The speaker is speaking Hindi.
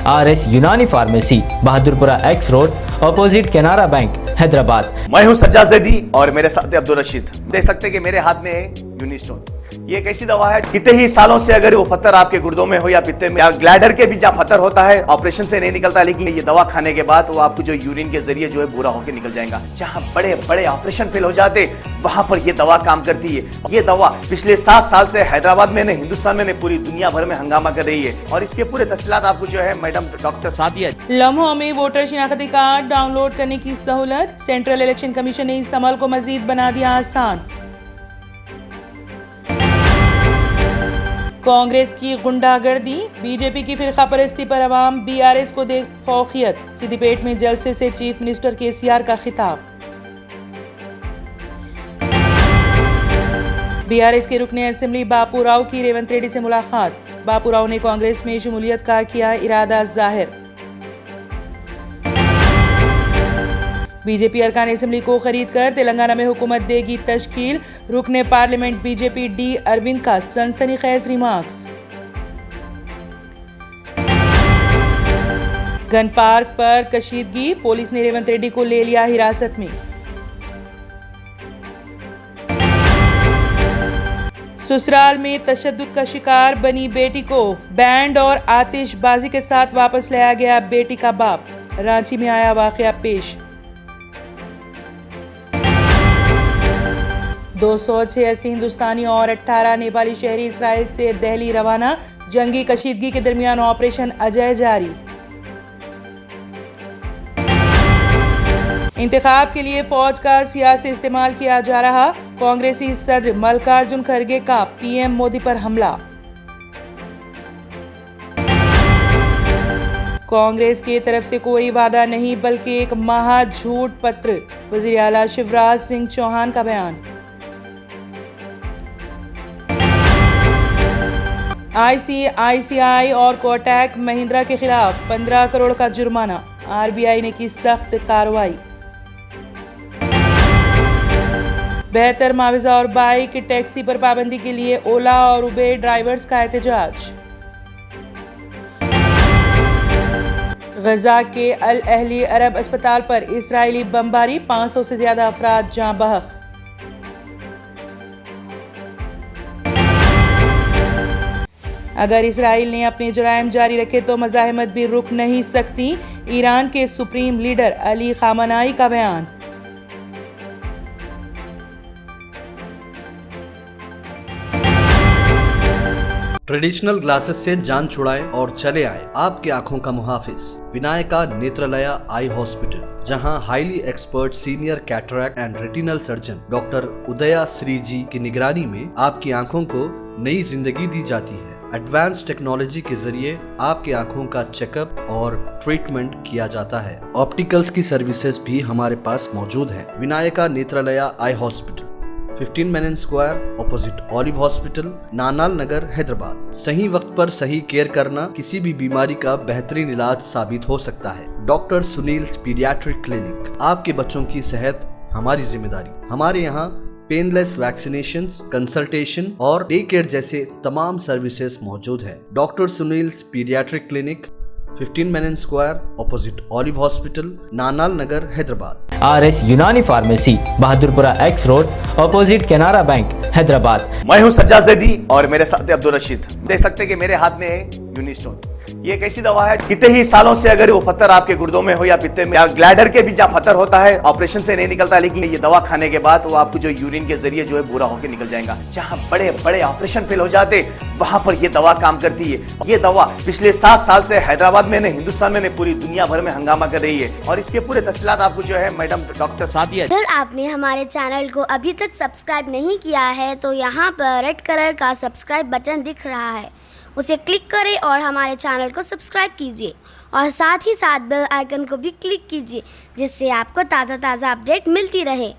RS Unani pharmacy, Bahadurpura X road, opposite Canara bank, Hyderabad. मैं हूं सज्जाद ज़ैदी और मेरे साथ अब्दुल रशीद। देख सकते हैं कि मेरे हाथ में है यूनिस्टोन। ये एक ऐसी दवा है, कितने ही सालों से अगर वो पत्थर आपके गुर्दों में हो या पित्ते में या ग्लैडर के भी जहाँ पत्थर होता है, ऑपरेशन से नहीं निकलता, लेकिन ये दवा खाने के बाद वो आपको जो यूरिन के जरिए जो है बुरा होकर निकल जाएगा। जहाँ बड़े बड़े ऑपरेशन फेल हो जाते, वहां पर ये दवा काम करती है। ये दवा पिछले 7 साल से हैदराबाद में, हिंदुस्तान में, पूरी दुनिया भर में हंगामा कर रही है। और इसके पूरे तफसीलात आपको जो है मैडम डॉक्टर सादिया। लम्हों में वोटर शिनाख्ती कार्ड डाउनलोड करने की सहूलत। सेंट्रल इलेक्शन कमीशन ने इस अमल को मजीद बना दिया आसान। कांग्रेस की गुंडागर्दी, बीजेपी की फिरका परस्ती पर अवाम BRS को दे खौफियत। सिद्दीपेट में जलसे से चीफ मिनिस्टर KCR का खिताब। BRS के रुकने असेंबली बापू राव की रेवंत रेड्डी से मुलाकात। बापू राव ने कांग्रेस में शमूलियत का किया इरादा जाहिर। बीजेपी अरकान असेंबली को खरीद कर तेलंगाना में हुकूमत देगी तश्कील। रुकने पार्लियामेंट बीजेपी D अरविंद का सनसनीखेज रिमार्क्स। गन पार्क पर कशीदगी, पुलिस ने रेवंत रेड्डी को ले लिया हिरासत में। ससुराल में तशद्दुद का शिकार बनी बेटी को बैंड और आतिशबाजी के साथ वापस लाया गया बेटी का बाप। रांची में आया वाकया पेश। 286 हिंदुस्तानी और 18 नेपाली शहरी इसराइल से दिल्ली रवाना। जंगी कशीदगी के दरमियान ऑपरेशन अजय जारी। इंतखाब के लिए फौज का सियासी इस्तेमाल किया जा रहा। कांग्रेसी सदर मल्लिकार्जुन खड़गे का PM मोदी पर हमला। कांग्रेस की तरफ से कोई वादा नहीं बल्कि एक महा झूठ पत्र। वजीर आला शिवराज सिंह चौहान का बयान। ICICI और कोटक महिंद्रा के खिलाफ 15 करोड़ का जुर्माना। RBI ने की सख्त कार्रवाई। बेहतर मुआवजा और बाइक टैक्सी पर पाबंदी के लिए ओला और उबेर ड्राइवर्स का एहतजाज। गजा के अल अहली अरब अस्पताल पर इजरायली बमबारी, 500 से ज्यादा अफराद जाँ बहक। अगर इसराइल ने अपने जराइम जारी रखे तो मज़ाहमत भी रुक नहीं सकती। ईरान के सुप्रीम लीडर अली खामनाई का बयान। ट्रेडिशनल ग्लासेस से जान छुड़ाएं और चले आए आपकी आंखों का मुहाफिज विनायका नेत्रालया आई हॉस्पिटल, जहां highly expert senior cataract and retinal surgeon doctor उदया श्री जी की निगरानी में आपकी आंखों को नई जिंदगी दी जाती है। एडवांस टेक्नोलॉजी के जरिए आपकी आंखों का चेकअप और ट्रीटमेंट किया जाता है। ऑप्टिकल्स की सर्विसेज भी हमारे पास मौजूद है। Vinayaka Netralaya eye hospital, 15 Menon square, opposite olive hospital, Nanal Nagar, Hyderabad. सही वक्त पर सही केयर करना किसी भी बीमारी का बेहतरीन इलाज साबित हो सकता है। डॉक्टर सुनील पीडियाट्रिक क्लिनिक, आपके बच्चों की सेहत हमारी जिम्मेदारी। हमारे यहाँ पेनलेस वैक्सीनेशंस, कंसल्टेशन और डे केयर जैसे तमाम सर्विसेज मौजूद है। Doctor Sunil paediatric clinic, 15 Menon square, opposite olive hospital, Nanal Nagar, Hyderabad. RS Unani pharmacy, Bahadurpura X road, opposite Canara bank, Hyderabad. मैं हूं सज्जाद ज़ैदी और मेरे साथ अब्दुल रशीद। देख सकते हैं कि मेरे हाथ में है यूनिस्टोन। ये एक ऐसी दवा है, कितने ही सालों से अगर वो पत्थर आपके गुर्दों में हो या पित्ते में या ग्लैडर के भी जहाँ पत्थर होता है, ऑपरेशन से नहीं निकलता, लेकिन ये दवा खाने के बाद वो आपको जो यूरिन के जरिए जो है बुरा होकर निकल जाएगा। जहाँ बड़े बड़े ऑपरेशन फेल हो जाते, वहां पर ये दवा काम करती है। ये दवा पिछले 7 साल से हैदराबाद में, हिंदुस्तान में, पूरी दुनिया भर में हंगामा कर रही है। और इसके पूरे तफसीलात आपको जो है मैडम डॉक्टर सादिया। अगर आपने हमारे चैनल को अभी तक सब्सक्राइब नहीं किया है तो यहाँ पर रेड कलर का सब्सक्राइब बटन दिख रहा है, उसे क्लिक करें और हमारे चैनल को सब्सक्राइब कीजिए और साथ ही साथ बेल आइकन को भी क्लिक कीजिए, जिससे आपको ताज़ा अपडेट मिलती रहे।